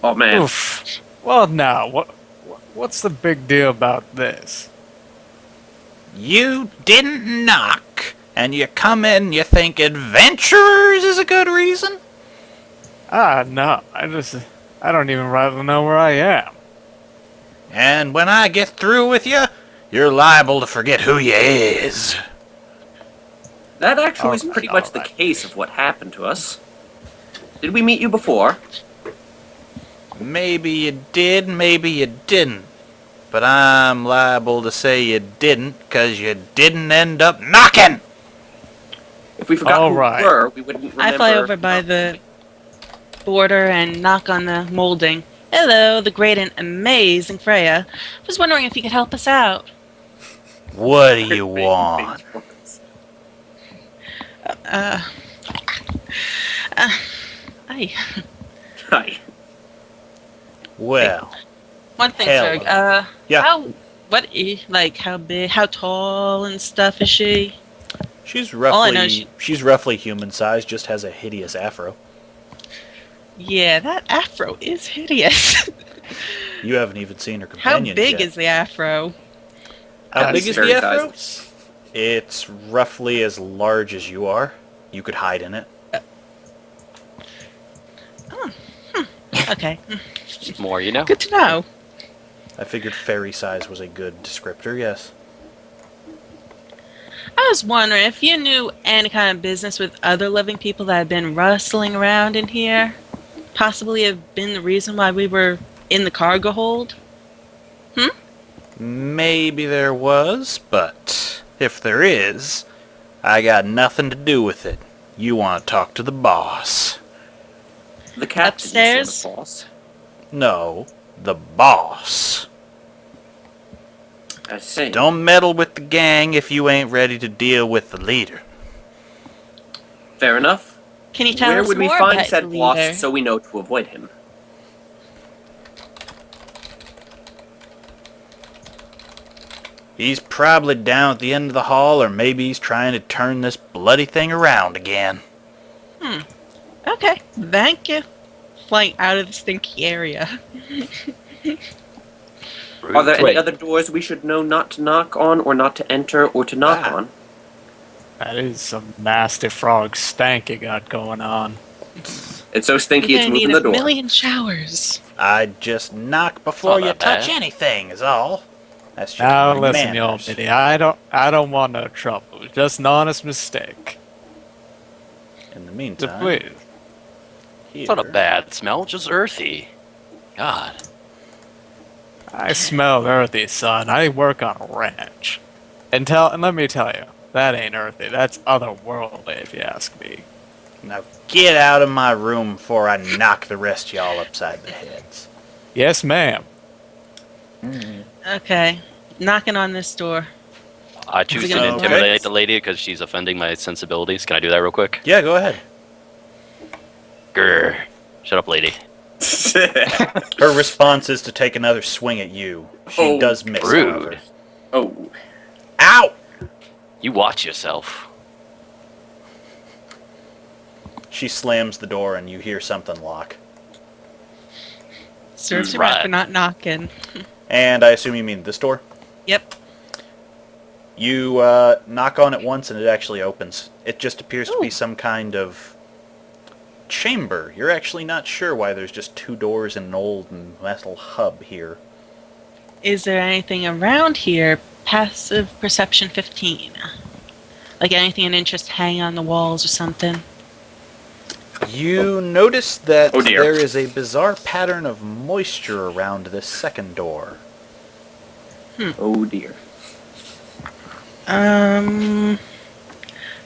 Oh man. Oof. Well, now, what's the big deal about this? You didn't knock, and you come in and you think adventurers is a good reason? No, I don't even rightly know where I am. And when I get through with you, you're liable to forget who you is. That actually is Alright, pretty much the alright. case of what happened to us. Did we meet you before? Maybe you did, maybe you didn't. But I'm liable to say you didn't, 'cause you didn't end up knocking! If we forgot who Alright. we were, we wouldn't remember. I fly over by the border and knock on the molding. Hello, the great and amazing Freya. Was wondering if you could help us out. What do you want? Aye. Hi. Well, One thing, Hell. Ferg. Yeah. How big, how tall and stuff is she? she's All I know roughly is she's roughly human sized, just has a hideous afro. Yeah, that afro is hideous. You haven't even seen her How companion big yet. is the afro? How big It's is very the afro? sizable. It's roughly as large as you are. You could hide in it. Okay, More, you know. good to know. I figured fairy size was a good descriptor, yes. I was wondering if you knew any kind of business with other living people that had been rustling around in here. Possibly have been the reason why we were in the cargo hold. Maybe there was, but if there is, I got nothing to do with it. You want to talk to the boss. The captain Upstairs? sort of boss. No, the boss. I see. Don't meddle with the gang if you ain't ready to deal with the leader. Fair enough. Can you tell Where us would we more find about said the boss leader? so we know to avoid him? He's probably down at the end of the hall, or maybe he's trying to turn this bloody thing around again. Okay, thank you. Flying out of the stinky area. Are there any Wait, other doors we should know not to knock on, or not to enter, or to knock Ah. on? That is some nasty frog stank you got going on. It's so stinky You're it's gonna need moving the a door. million showers. I'd just knock before not you that touch bad. anything, is all. That's just Now my listen, you old manners. idiot. I don't want no trouble. It's just an honest mistake. In the So meantime, please. it's not a here- bad smell, just earthy. God. I smell earthy, son. I work on a ranch. And let me tell you, that ain't earthy. That's otherworldly, if you ask me. Now get out of my room before I knock the rest of y'all upside the heads. Yes, ma'am. Okay, knocking on this door. I choose to gonna be intimidate nice? the lady because she's offending my sensibilities. Can I do that real quick? Yeah, go ahead. Grr. Shut up, lady. Her response is to take another swing at you. She Oh, does miss. rude. However. Oh. Ow! You watch yourself. She slams the door and you hear something lock. Serves you right Right. for not knocking. And I assume you mean this door? Yep. You knock on it once and it actually opens. It just appears to be Ooh. some kind of chamber. You're actually not sure why there's just two doors and an old metal hub here. Is there anything around here? Passive perception 15. Like anything of interest hanging on the walls or something? You notice that Oh, dear. there is a bizarre pattern of moisture around this second door. Oh dear.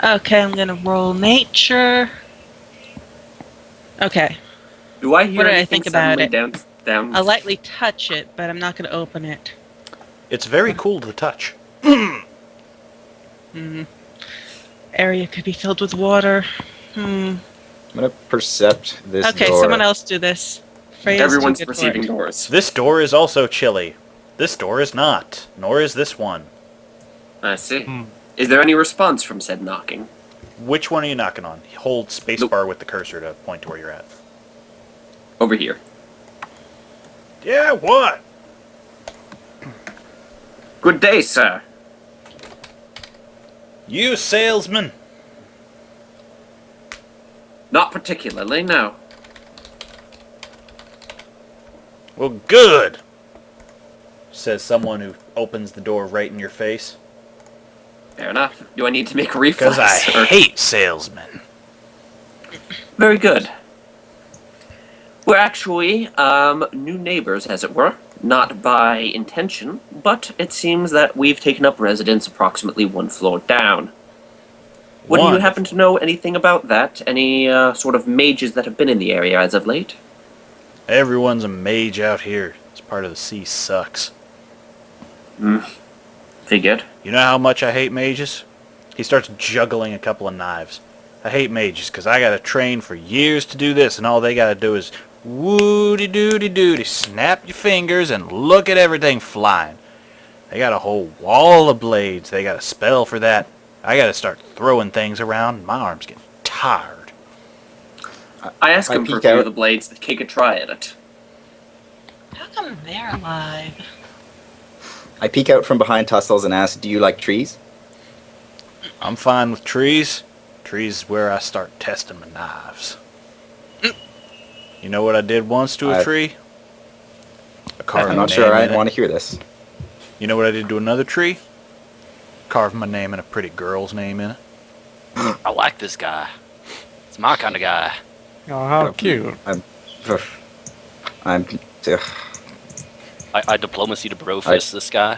Okay, I'm gonna roll nature. Okay. Do I hear What do I anything think about suddenly it? down? I'll lightly touch it, but I'm not gonna open it. It's very cool to the touch. Area could be filled with water. I'm gonna percept this Okay, door. someone else do this. Freya's Everyone's too good for perceiving it. doors. This door is also chilly. This door is not, nor is this one. I see. Hmm. Is there any response from said knocking? Which one are you knocking on? Hold spacebar with the cursor to point to where you're at. Over here. Yeah, what? Good day, sir. You salesman? Not particularly, no. Well, good, says someone who opens the door right in your face. Fair enough. Do I need to make a reflex? Because I or- hate salesmen. Very good. We're actually, new neighbors, as it were. Not by intention, but it seems that we've taken up residence approximately one floor down. Would you Wonderful. happen to know anything about that? Any, sort of mages that have been in the area as of late? Everyone's a mage out here. This part of the sea sucks. Figured. You know how much I hate mages? He starts juggling a couple of knives. I hate mages because I gotta train for years to do this, and all they gotta do is woody-doody-doody, snap your fingers and look at everything flying. They got a whole wall of blades. They got a spell for that. I gotta start throwing things around. My arms get tired. I asked I him for a peek few out. of the blades to take a try at it. How come they're alive? I peek out from behind Tussles and ask, "Do you like trees?" I'm fine with trees. Trees is where I start testing my knives. You know what I did once to a tree? I carved I'm my not sure name I in it. want to hear this. You know what I did to another tree? Carved my name and a pretty girl's name in it. I like this guy. It's my kind of guy. Oh, how cute. I'm. I diplomacy to bro fist this guy.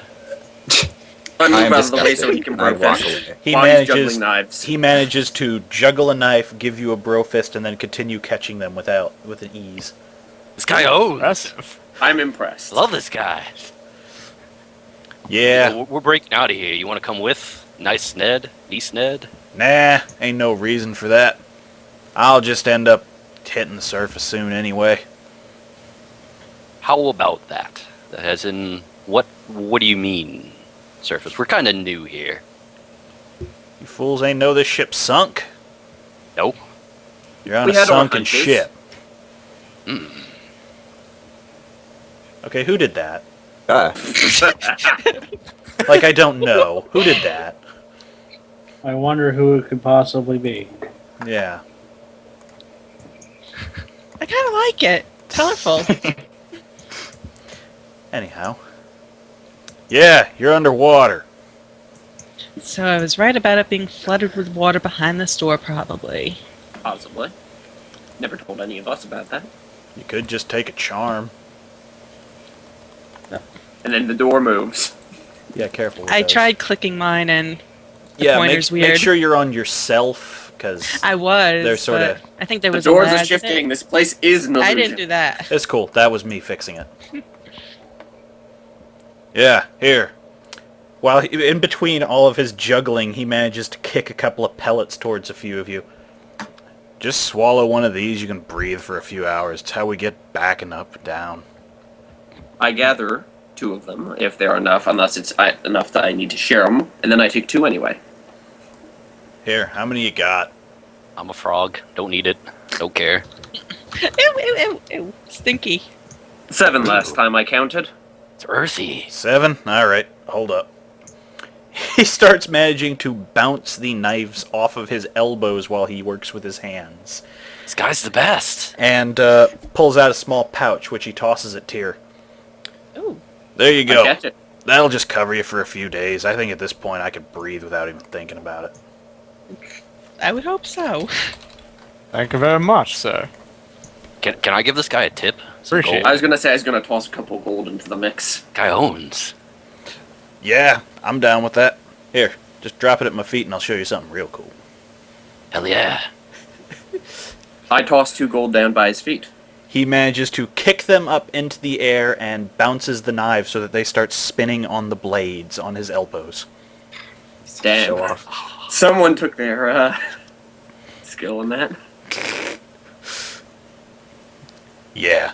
I I move am out of the way so disgusted. he can I bro walk fist. away. He While he's manages. juggling knives. He manages to juggle a knife, give you a bro fist, and then continue catching them with an ease. This guy owns. Impressive. I'm impressed. Love this guy. Yeah. We're breaking out of here. You want to come with? Nice Ned? Niece Ned? Nah, ain't no reason for that. I'll just end up hitting the surface soon anyway. How about that? As in, what do you mean, surface? We're kind of new here. You fools ain't know this ship sunk? Nope. You're on We a had our sunken hunches. ship. Okay, who did that? Like, I don't know. Who did that? I wonder who it could possibly be. Yeah. I kind of like it. Colorful. Anyhow. Yeah, you're underwater. So I was right about it being flooded with water behind the store, probably. Possibly. Never told any of us about that. You could just take a charm. And then the door moves. Yeah, careful with I those. tried clicking mine and the Yeah, pointer's make weird. sure you're on yourself, because I was. They're sorta- but I think there The was doors a are lag. shifting. This place is an illusion. I didn't do that. it's cool. That was me fixing it. Yeah, here. While in between all of his juggling, he manages to kick a couple of pellets towards a few of you. Just swallow one of these, you can breathe for a few hours. It's how we get back and up and down. I gather 2 of them, if there are enough, unless it's enough that I need to share them, and then I take 2 anyway. Here, how many you got? I'm a frog. Don't need it. Don't care. Ew, ew, ew, ew. Stinky. 7 last time I counted. It's earthy. 7? Alright, hold up. He starts managing to bounce the knives off of his elbows while he works with his hands. This guy's the best. And pulls out a small pouch, which he tosses at Tyr. Ooh. There you I go. catch it. That'll just cover you for a few days. I think at this point I could breathe without even thinking about it. I would hope so. Thank you very much, sir. Can I give this guy a tip? Some Appreciate gold? I was gonna say I was gonna toss a couple gold into the mix. Guy owns. Yeah, I'm down with that. Here, just drop it at my feet and I'll show you something real cool. Hell yeah. I toss 2 gold down by his feet. He manages to kick them up into the air and bounces the knives so that they start spinning on the blades on his elbows. Damn. Show off. Someone took their skill in that. Yeah.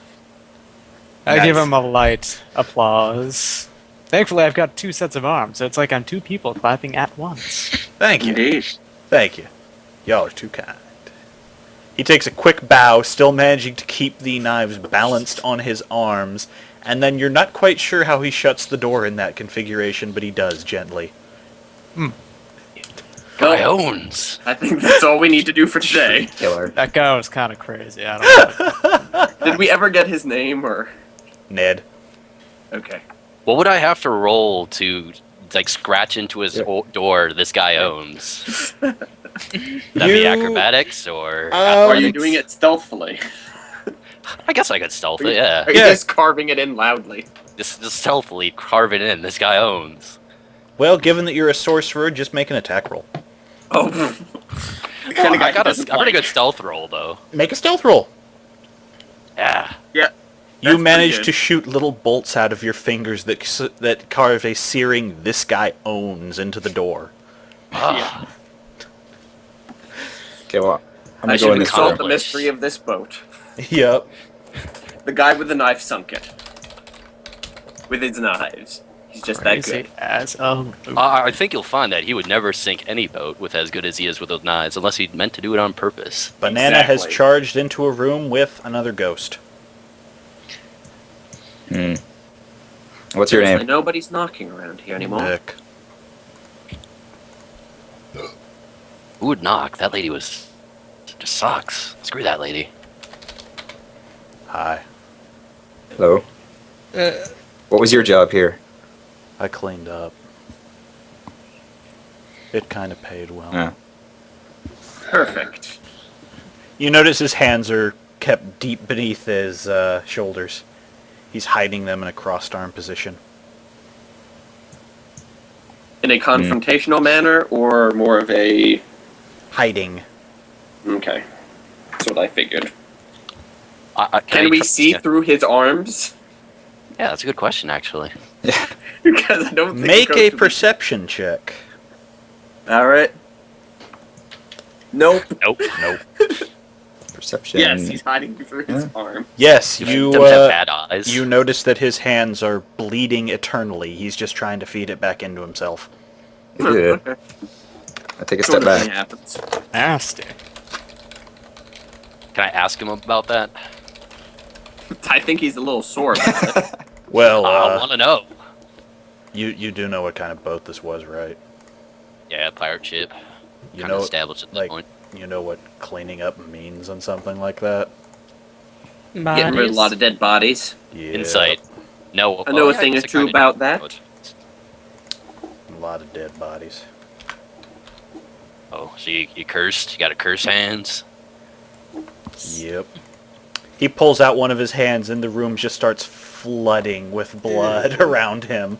I give Nice. him a light applause. Thankfully, I've got 2 sets of arms, so it's like I'm 2 people clapping at once. Thank you. Indeed. Thank you. Y'all are too kind. He takes a quick bow, still managing to keep the knives balanced on his arms, and then you're not quite sure how he shuts the door in that configuration, but he does gently. Guy owns. I think that's all we need to do for today. Killer. That guy was kind of crazy. I don't know. Did we ever get his name, or... Ned. Okay. What would I have to roll to like scratch into his door this guy owns? Would that be You- acrobatics or Are you athletics? doing it stealthily? I guess I could stealth it, yeah. Are you Yeah. just carving it in loudly? Just stealthily carve it in. This guy owns. Well, given that you're a sorcerer, just make an attack roll. Oh. Well, I got a pretty good stealth roll though. Make a stealth roll. Yeah. Yeah. You That's manage pretty to good. shoot little bolts out of your fingers that carve a searing "this guy owns" into the door. Ah. Okay, well, I'm I gonna go in should this consult door. the mystery of this boat. Yep. The guy with the knife sunk it. With his knives. He's just that Crazy good. as I think you'll find that he would never sink any boat with as good as he is with those knives, unless he meant to do it on purpose. Banana has Exactly. charged into a room with another ghost. What's your Seriously, name? nobody's knocking around here anymore. Nick. Who would knock? That lady was... just sucks. Screw that lady. Hi. Hello. What was your job here? I cleaned up. It kind of paid well. Yeah. Perfect. You notice his hands are kept deep beneath his shoulders. He's hiding them in a crossed arm position. In a confrontational manner, or more of a... Hiding. Okay. That's what I figured. Can Can I we tr- see yeah. through his arms? Yeah, that's a good question, actually. Because I don't think Make it goes a to perception check. Alright. Nope. Nope. Nope. Perception. Yes, he's hiding through his arm. Yes, He you doesn't have bad eyes. you notice that his hands are bleeding eternally. He's just trying to feed it back into himself. Yeah. Okay. I take a Sort step of thing back. happens. nasty. Can I ask him about that? I think he's a little sore about it. Well, I want to know. you do know what kind of boat this was, right? Yeah, pirate ship. You Kind of know, established at that like, point. you know what cleaning up means on something like that? Getting rid of a lot of dead bodies. Yeah. Insight. No. I know well, a yeah, thing or guess I two kinda about do, that. but- A lot of dead bodies. Oh, so you cursed? You got to curse hands? Yep. He pulls out one of his hands and the room just starts flooding with blood around him.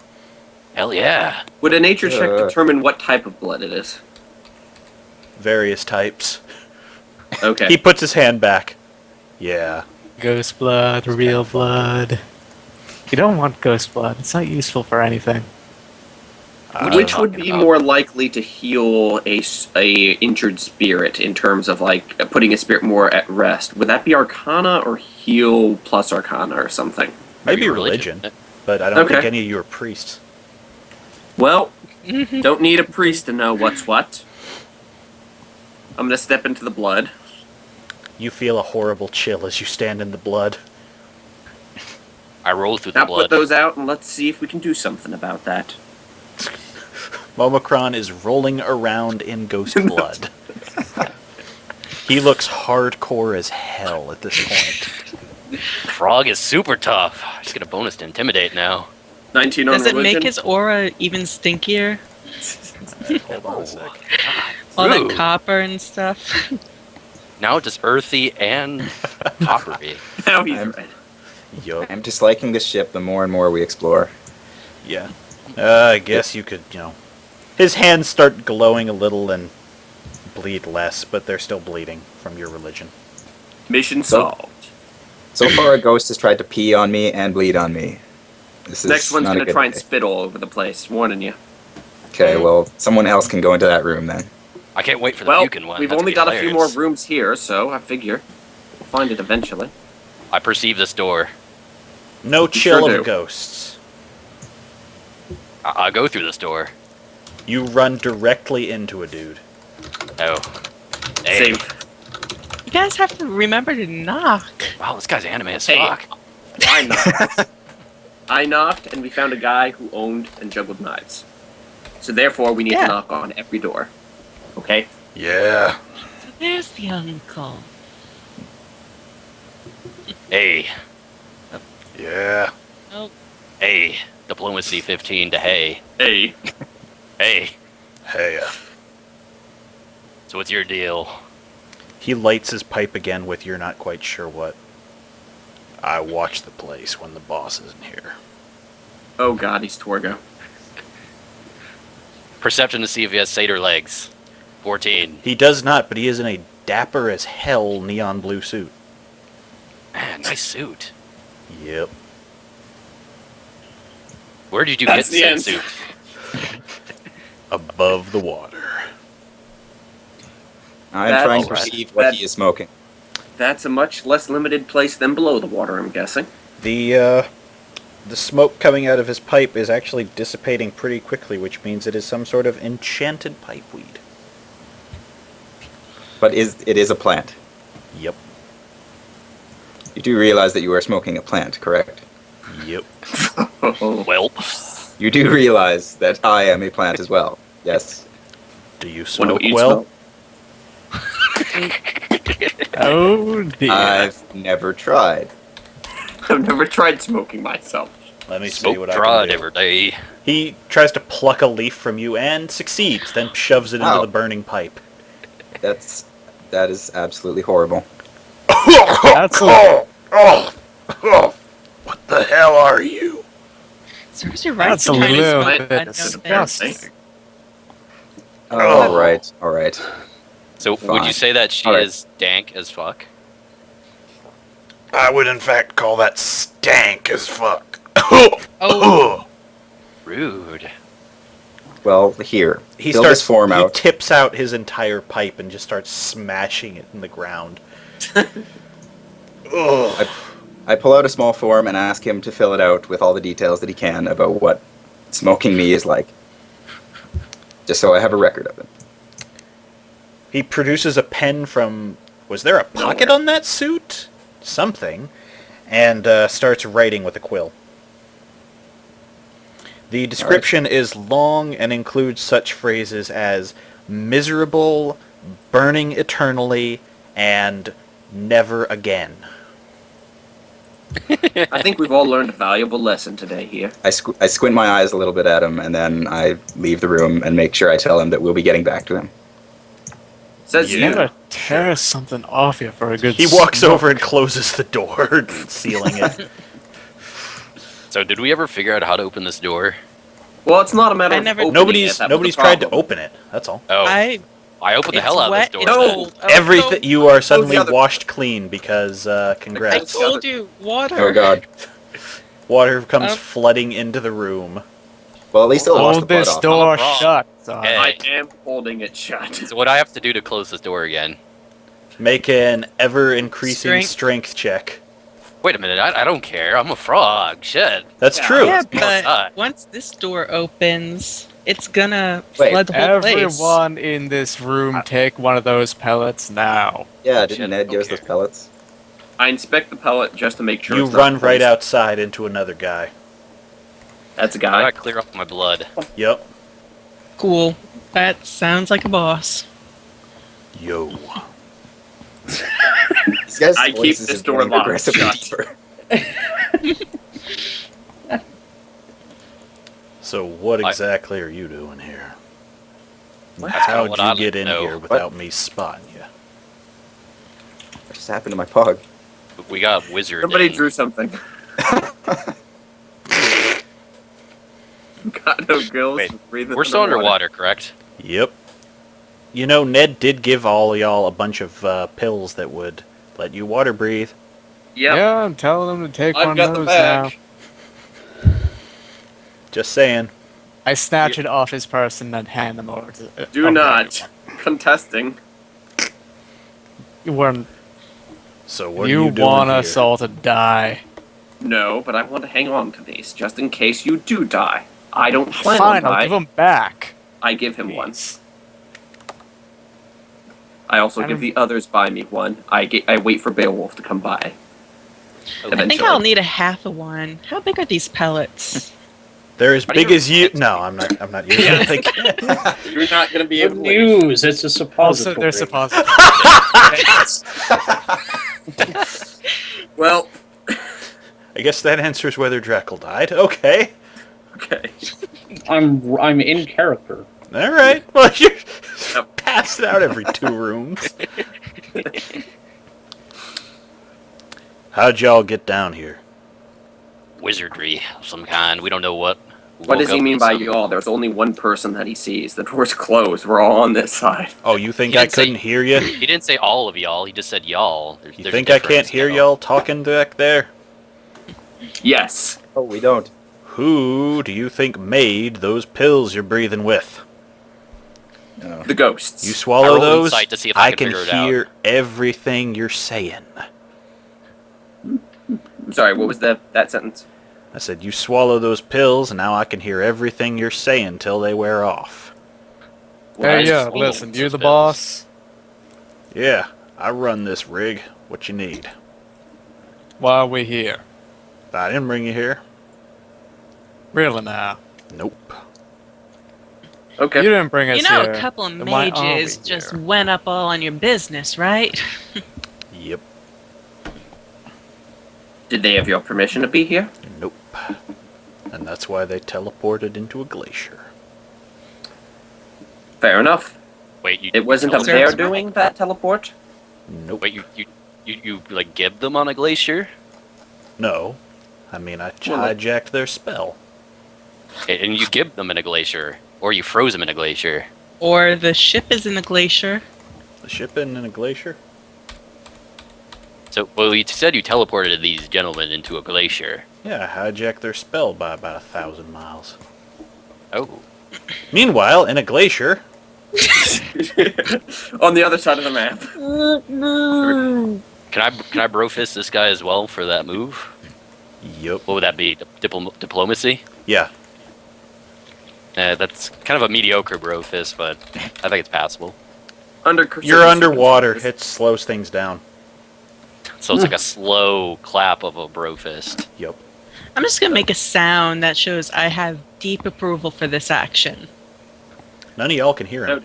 Hell yeah. Would a nature check determine what type of blood it is? Various types. Okay. He puts his hand back. Yeah. Ghost blood, real blood. You don't want ghost blood. It's not useful for anything. Which would talking be about? more likely to heal a injured spirit in terms of like putting a spirit more at rest? Would that be Arcana or heal plus Arcana or something? Maybe religion, but I don't Okay. think any of you are priests. Well, don't need a priest to know what's what. I'm gonna step into the blood. You feel a horrible chill as you stand in the blood. I roll through the Now blood. put those out and let's see if we can do something about that. Momocron is rolling around in ghost blood. He looks hardcore as hell at this point. Frog is super tough. I just get a bonus to intimidate now. 19 on Does it religion. make his aura even stinkier? Hold on a sec. All Ooh. that copper and stuff. Now just earthy and coppery. Now he's I'm- red. Yup. I'm disliking this ship the more and more we explore. Yeah. I guess you could, His hands start glowing a little and bleed less, but they're still bleeding from your religion. Mission So- solved. So far, a ghost has tried to pee on me and bleed on me. This is Next one's not a gonna good try and day. spit all over the place. Warning you. Okay, well, someone else can go into that room then. I can't wait for the Well, puking one. we've That's only gonna got be a few hilarious. more rooms here, so I figure we'll find it eventually. I perceive this door. No You chill sure of do. ghosts. I go through this door. You run directly into a dude. Oh. Hey. Save. guys have to remember to knock. Wow, this guy's anime as Hey. fuck. I knocked. I knocked, and we found a guy who owned and juggled knives. So therefore, we need Yeah. to knock on every door. Okay? Yeah. So there's the uncle. Hey, Yeah. Oh, hey, diplomacy 15 to hey. Hey. Hey, Hey. so what's your deal? He lights his pipe again with you're not quite sure what. I watch the place when the boss isn't here. Oh god, he's Torgo. Perception to see if he has satyr legs. 14. He does not, but he is in a dapper as hell neon blue suit. Man, nice suit. Yep. Where did you That's get the said end. suit? Above the water. I'm That's trying to right. perceive what he is smoking. That's a much less limited place than below the water, I'm guessing. The smoke coming out of his pipe is actually dissipating pretty quickly, which means it is some sort of enchanted pipe weed. But it is a plant. Yep. You do realize that you are smoking a plant, correct? Yep. Well, You do realize that I am a plant as well. Yes. Do you Wonder smoke what you'd well? smoke. Oh dear. I've never tried. I've never tried smoking myself. Let me see smoke what I tried can do. every day. He tries to pluck a leaf from you and succeeds, then shoves it into Ow. the burning pipe. That is absolutely horrible. That's a, What the hell are you? serves you right that's a to try to little smoke bit unknown disgusting. things. All right, all right. So would Fine. you say that she Alright. is dank as fuck? I would in fact call that stank as fuck. Oh. Rude. Well, here. He fill starts this form he out. tips out his entire pipe and just starts smashing it in the ground. Ugh. I pull out a small form and ask him to fill it out with all the details that he can about what smoking me is like. Just so I have a record of it. He produces a pen from... Was there a pocket on that suit? Something. And starts writing with a quill. The description is long and includes such phrases as miserable, burning eternally, and never again. I think we've all learned a valuable lesson today here. I squint my eyes a little bit at him, and then I leave the room and make sure I tell him that we'll be getting back to him. Says You you. gotta tear something off you for a good He walks smoke. over and closes the door, sealing it. So did we ever figure out how to open this door? Well, it's not a matter I of never- opening Nobody's it. That was the nobody's tried to problem. open it. That's all. Oh, I I opened the it's hell out wet, of this it's door. No. cold. Oh, Everything no. you are suddenly the other- washed clean because I congrats. told you, water. Oh god. Water comes Oh. flooding into the room. Well, at least it'll wash the Hold blood this off. door I'm wrong. shut, son. Hey. I am holding it shut. So what do I have to do to close this door again? Make an ever-increasing Strength. strength check. Wait a minute, I don't care. I'm a frog. Shit. That's Yeah. true. Yeah, Let's be outside. but once this door opens, it's gonna Wait, flood the whole place. Everyone in this room take one of those pellets now. Yeah, didn't Shit, Ned give us okay. those pellets? I inspect the pellet just to make sure You it's not run right poisoned. outside into another guy. That's a I guy. gotta clear off my blood. Yep. Cool. That sounds like a boss. Yo. These guys' I keep voices this are door getting locked progressively shut. deeper. So what I- exactly are you doing here? That's kinda How'd what you I'd get in know. here without me spotting you? What just happened to my pug? We got wizard. Somebody in. drew something. Got no gills. Wait, breathing We're still underwater. underwater, correct? Yep. You know, Ned did give all y'all a bunch of pills that would let you water breathe. Yep. Yeah, I'm telling them to take I've one got of the those now. bag. Just saying. I snatch it off his person and hand them over to. Do over not. everyone. Contesting. So what You are you doing want here? us all to die. No, but I want to hang on to these just in case you do die. I don't plan Fine, on I'll give dying. them back. I give him one. Please. I also I give don't- the others by me one. I wait for Beowulf to come by. I think I'll need a half of one. How big are these pellets? They're as How do you big as you. replace No, I'm not. I'm not using it again. You're not going to be Good able to. news! It's a Also, suppository. they're suppository. Well, I guess that answers whether Dreckle died. Okay. okay. I'm in character. All right. Well, you're Yep. passing out every 2 rooms. How'd y'all get down here? Wizardry of some kind. We don't know what. What does Woke he up mean with by some- y'all? There's only one person that he sees. The door's closed. We're all on this side. Oh, you think He I didn't say- couldn't hear you? He didn't say all of y'all. He just said y'all. You There's think a I can't difference, hear you know? y'all talking back there? Yes. Oh, we don't. Who do you think made those pills you're breathing with? No. The ghosts. You I swallow roll those, insight to see if I can can figure it out. hear everything you're saying. I'm sorry, what was that sentence? I said, you swallow those pills, and now I can hear everything you're saying till they wear off. Why Hey, is yeah, it listen, those you're the pills? boss. Yeah, I run this rig. What you need? Why are we here? I didn't bring you here. Really now? Nope. Okay. You didn't bring us You know, here. a couple of then why are mages we just here? went up all on your business, right? Yep. Did they have your permission to be here? Nope. And that's why they teleported into a glacier. Fair enough. Wait, you. It wasn't you up told there them- doing that teleport? Nope. Wait, you like give them on a glacier, No. I mean, I Well, like- hijacked their spell. and you give them in a glacier, or you froze them in a glacier. Or the ship is in the glacier. The ship in a glacier? So, well, you said you teleported these gentlemen into a glacier. Yeah, I hijacked their spell by about 1,000 miles. Oh, Meanwhile, in a glacier, On the other side of the map. can I bro fist this guy as well for that move? yup. What would that be? Diplomacy? Yeah, That's kind of a mediocre bro fist, but I think it's passable. you're underwater. It slows things down. So it's like a slow clap of a bro fist. Yup. I'm just gonna make a sound that shows I have deep approval for this action. None of y'all can hear him.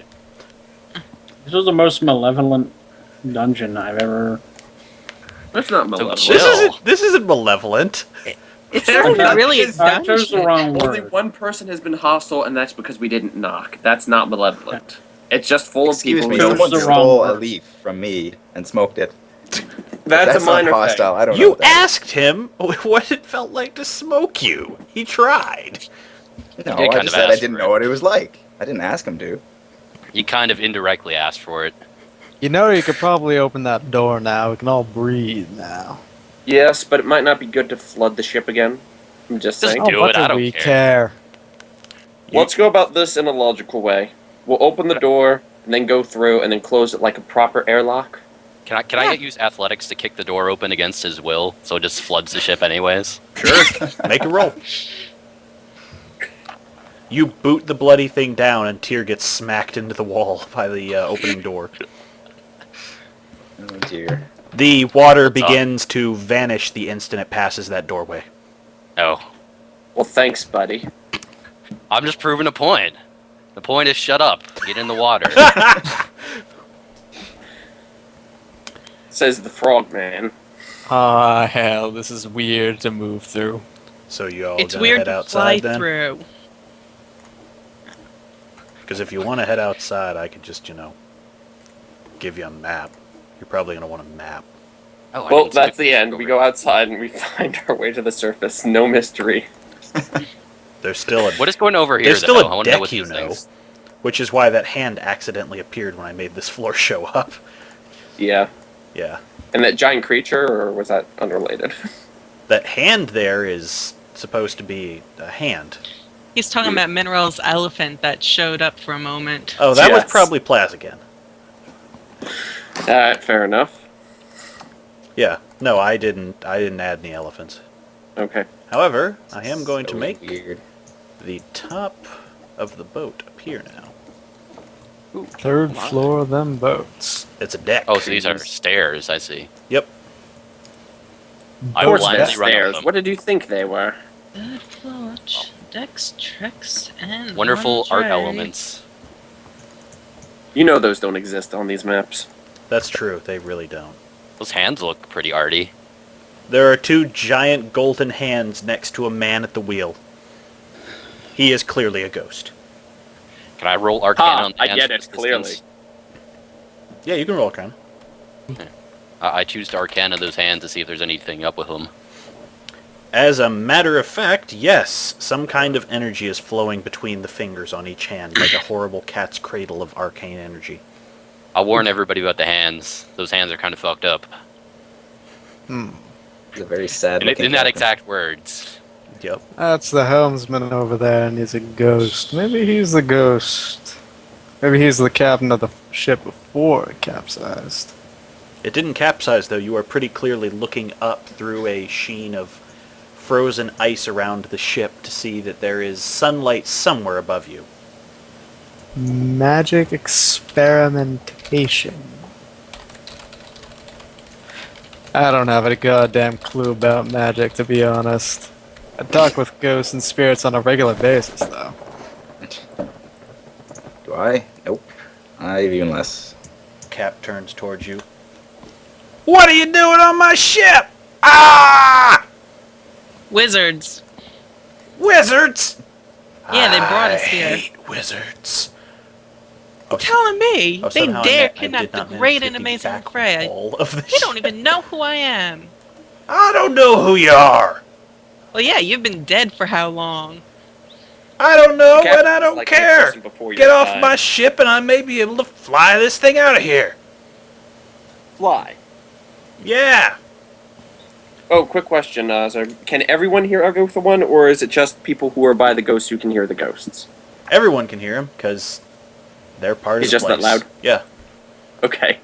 This was the most malevolent dungeon I've ever. That's not malevolent. chill. This isn't malevolent. It's not Yeah, really a I chose the dungeon. wrong Only word. one person has been hostile, and that's because we didn't knock. That's not malevolent. It's just full Excuse of me, people who chose don't. someone the wrong stole a word. leaf from me and smoked it. That's a not minor hostile. thing. I don't know. You what that asked him what it felt like to smoke you. He tried. is. No, You I kind just of said I asked didn't for know it. what it was like. I didn't ask him to. You kind of indirectly asked for it. You know, you could probably open that door now. We can all breathe now. Yes, but it might not be good to flood the ship again. I'm just Just saying. do what it, I do don't we care. care? Let's go about this in a logical way. We'll open the door, and then go through, and then close it like a proper airlock. Can I use athletics to kick the door open against his will, so it just floods the ship anyways? Sure. Make a roll. You boot the bloody thing down, and Tyr gets smacked into the wall by the opening door. Oh dear. The water What's up? begins to vanish the instant it passes that doorway. Oh, Well, thanks, buddy. I'm just proving a point. The point is shut up. Get in the water. Says the frog man. Ah, hell, this is weird to move through. So you all It's gonna weird head to fly outside then? through. Because if you want to head outside, I could just, give you a map. You're probably going to want a map. Oh, I Well, didn't see that's the picture end. over We here. go outside and we find our way to the surface. No mystery. There's still a What is going over here? There's still though? a I wanna know deck, what you these know. things- which is why that hand accidentally appeared when I made this floor show up. Yeah. Yeah. And that giant creature, or was that unrelated? That hand there is supposed to be a hand. He's talking about Mineral's elephant that showed up for a moment. Oh, that was Yes. probably Plaz again. Alright, fair enough. Yeah. No, I didn't add any elephants. Okay. However, I am going to So make weird. the top of the boat appear now. Third floor of them boats. It's a deck. Oh, so these are stairs. I see. Yep. I Course blindly they're run up stairs. them. What did you think they were? Third floor, decks, tricks, and Wonderful art lingerie. elements. You know those don't exist on these maps. That's true. They really don't. Those hands look pretty arty. There are two giant golden hands next to a man at the wheel. He is clearly a ghost. Can I roll Arcana on the I hands get for it, assistance? clearly. Yeah, you can roll Arcana. I choose to Arcana those hands to see if there's anything up with them. As a matter of fact, yes, some kind of energy is flowing between the fingers on each hand, like a horrible cat's cradle of arcane energy. I'll warn everybody about the hands. Those hands are kind of fucked up. It's a very sad. In that exact words. Yep. That's the helmsman over there, and he's a ghost. Maybe he's the ghost. Maybe he's the captain of the ship before it capsized. It didn't capsize, though. You are pretty clearly looking up through a sheen of frozen ice around the ship to see that there is sunlight somewhere above you. Magic experimentation. I don't have a goddamn clue about magic, to be honest. I talk with ghosts and spirits on a regular basis, though. Do I? Nope. I have even less. Cap turns towards you. What are you doing on my ship? Ah! Wizards. Wizards! Yeah, they brought us I here. hate wizards. You're telling me they somehow dare I kidnap did the not manage great to and get amazing back Freya. all of the You don't even know who I am. I don't know who you are. Well, yeah, you've been dead for how long? I don't know, Captain and I was don't like the care. person before Get your off time. my ship, and I may be able to fly this thing out of here. Fly. Yeah. Oh, quick question, sir. Can everyone hear Agatha One, or is it just people who are by the ghosts who can hear the ghosts? Everyone can hear him, because they're part He's of the just that place. loud? Yeah. Okay.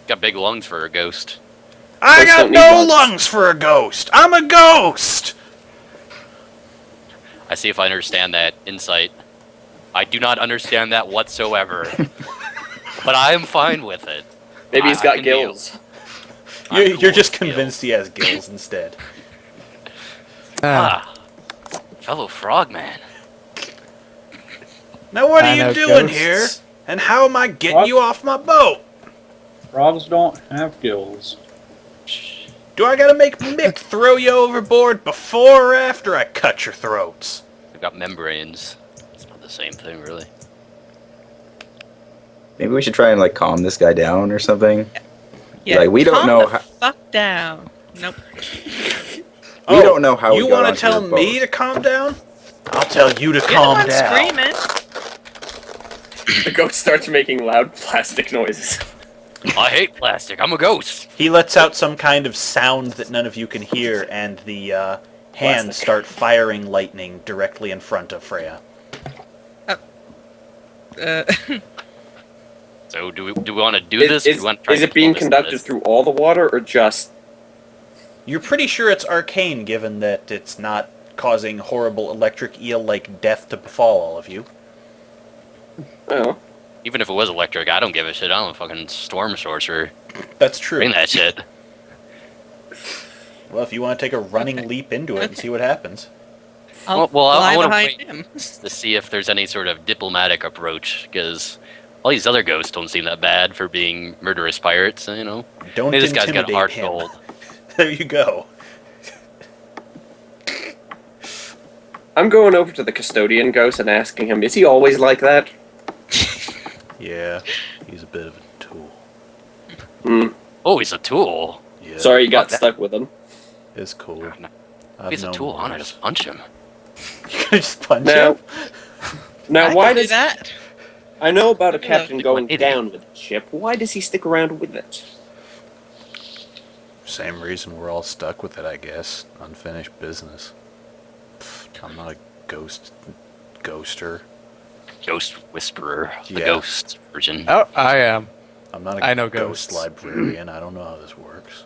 Got big lungs for a ghost. I Ghosts got don't need no lungs. lungs for a ghost. I'm a ghost. I see if I understand that insight. I do not understand that whatsoever. But I am fine with it. Maybe he's I got can deal. gills. I'm You're cool just with gills. convinced he has gills instead. Ah, fellow frogman. Now what I are know you doing ghosts. here? And how am I getting What? you off my boat? Frogs don't have gills. Do I gotta make Mick throw you overboard before or after I cut your throats? They've got membranes. It's not the same thing, really. Maybe we should try and like calm this guy down or something. Yeah, Like, we don't calm know the how- fuck down. Nope. We don't know how we you got want to onto tell your me boat. to calm down? I'll tell you to You're the calm one down. screaming. The ghost starts making loud plastic noises. I hate plastic. I'm a ghost. He lets out some kind of sound that none of you can hear, and the hands Plastic. start firing lightning directly in front of Freya. So do we want to do this? Or do we want to try Is to it being control conducted this? through all the water, or just... You're pretty sure it's arcane, given that it's not causing horrible electric eel-like death to befall all of you. Oh. Even if it was electric, I don't give a shit. I'm a fucking storm sorcerer. That's true. Bring that shit. Well, if you want to take a running leap into it and see what happens. I'll Well, I fly wanna behind wait. him. To see if there's any sort of diplomatic approach, because all these other ghosts don't seem that bad for being murderous pirates, you know? Don't Maybe this guy's got a intimidate heart him. gold. There you go. I'm going over to the custodian ghost and asking him, is he always like that? Yeah, he's a bit of a tool. Hmm. Oh, he's a tool. Yeah, Sorry you got Fuck that. stuck with him. it's cool. If I've he's a known tool, I'm gonna worse. just punch him. You can just punch Now, him? now I why can do does... that? I know about a Yeah, captain like going an idiot. down with the ship. Why does he stick around with it? Same reason we're all stuck with it, I guess. Unfinished business. Pfft, I'm not a ghoster. Ghost whisperer, the Yeah. ghost version. Oh, I am. I'm not a I know ghost ghosts. librarian. I don't know how this works.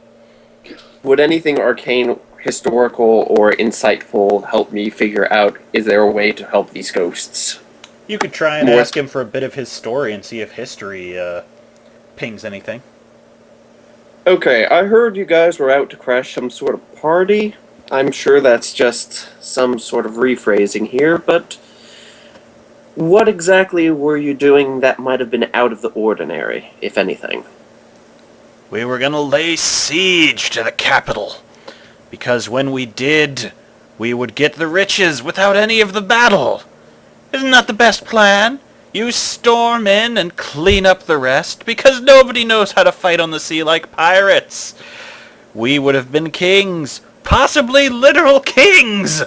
Would anything arcane, historical, or insightful help me figure out, is there a way to help these ghosts? You could try and More- ask him for a bit of his story and see if history pings anything. Okay, I heard you guys were out to crash some sort of party. I'm sure that's just some sort of rephrasing here, but what exactly were you doing that might have been out of the ordinary, if anything? We were gonna lay siege to the capital, because when we did, we would get the riches without any of the battle. Isn't that the best plan? You storm in and clean up the rest, because nobody knows how to fight on the sea like pirates. We would have been kings, possibly literal kings!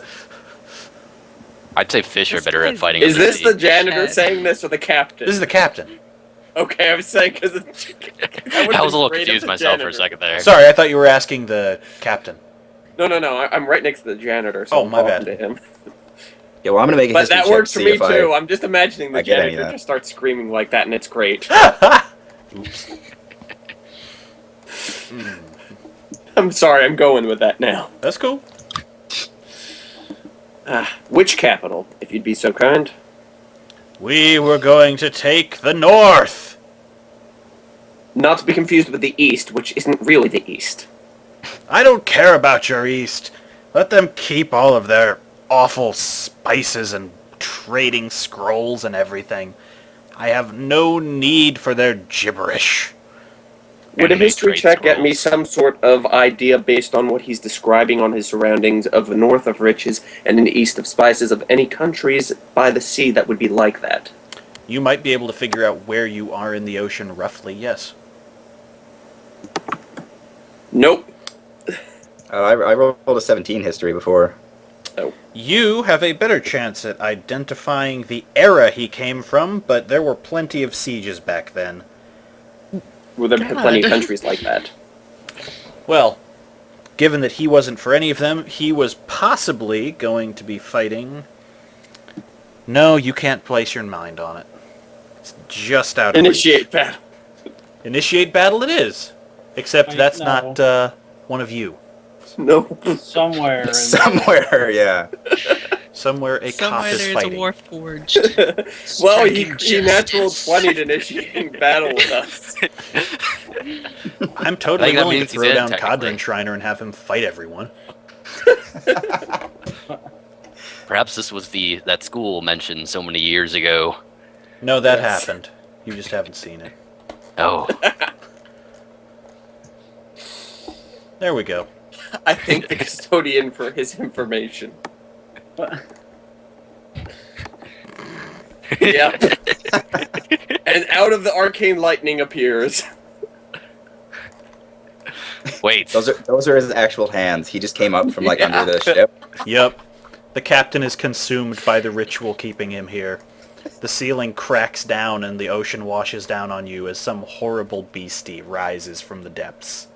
I'd say fish are This better at guy's- fighting. Is under this sea. the janitor Shit. saying this or the captain? This is the captain. Okay, I was saying because I was a little confused myself for a second there. Sorry, I thought you were asking the captain. No, I'm right next to the janitor. So Oh, I'm my talking bad. to him. Yeah, well, I'm gonna make a But history that check to works for see me if I- too. I'm just imagining the I get any of janitor that. just starts screaming like that, and it's great. Oops. I'm sorry, I'm going with that now. That's cool. Which capital, if you'd be so kind? We were going to take the north. Not to be confused with the east, which isn't really the east. I don't care about your east. Let them keep all of their awful spices and trading scrolls and everything. I have no need for their gibberish. Would a Anime history trade check get me scrolls. some sort of idea based on what he's describing on his surroundings of the north of riches and in the east of spices of any countries by the sea that would be like that? You might be able to figure out where you are in the ocean roughly, yes. Nope. I rolled a 17 history before. You have a better chance at identifying the era he came from, but there were plenty of sieges back then. Well, there are plenty of God. countries like that. Well, given that he wasn't for any of them, he was possibly going to be fighting... No, you can't place your mind on it. It's just out of Initiate battle. reach. Initiate battle it is. Except I that's know. not one of you. No. Somewhere in Somewhere, yeah. Somewhere a cop Somewhere is there's fighting. a war forged. Well, he Striking natural justice. 20 to initiating battle with us. I'm totally I think that willing to means he's throw in, down technically. Codrin Shriner and have him fight everyone. Perhaps this was that school mentioned so many years ago. No, that Yes. happened. You just haven't seen it. Oh, There we go. I thank the custodian for his information. Yep. And out of the arcane lightning appears. wait. Those are his actual hands. He just came up from like Yeah. under the ship. Yep. The captain is consumed by the ritual keeping him here. The ceiling cracks down and the ocean washes down on you as some horrible beastie rises from the depths.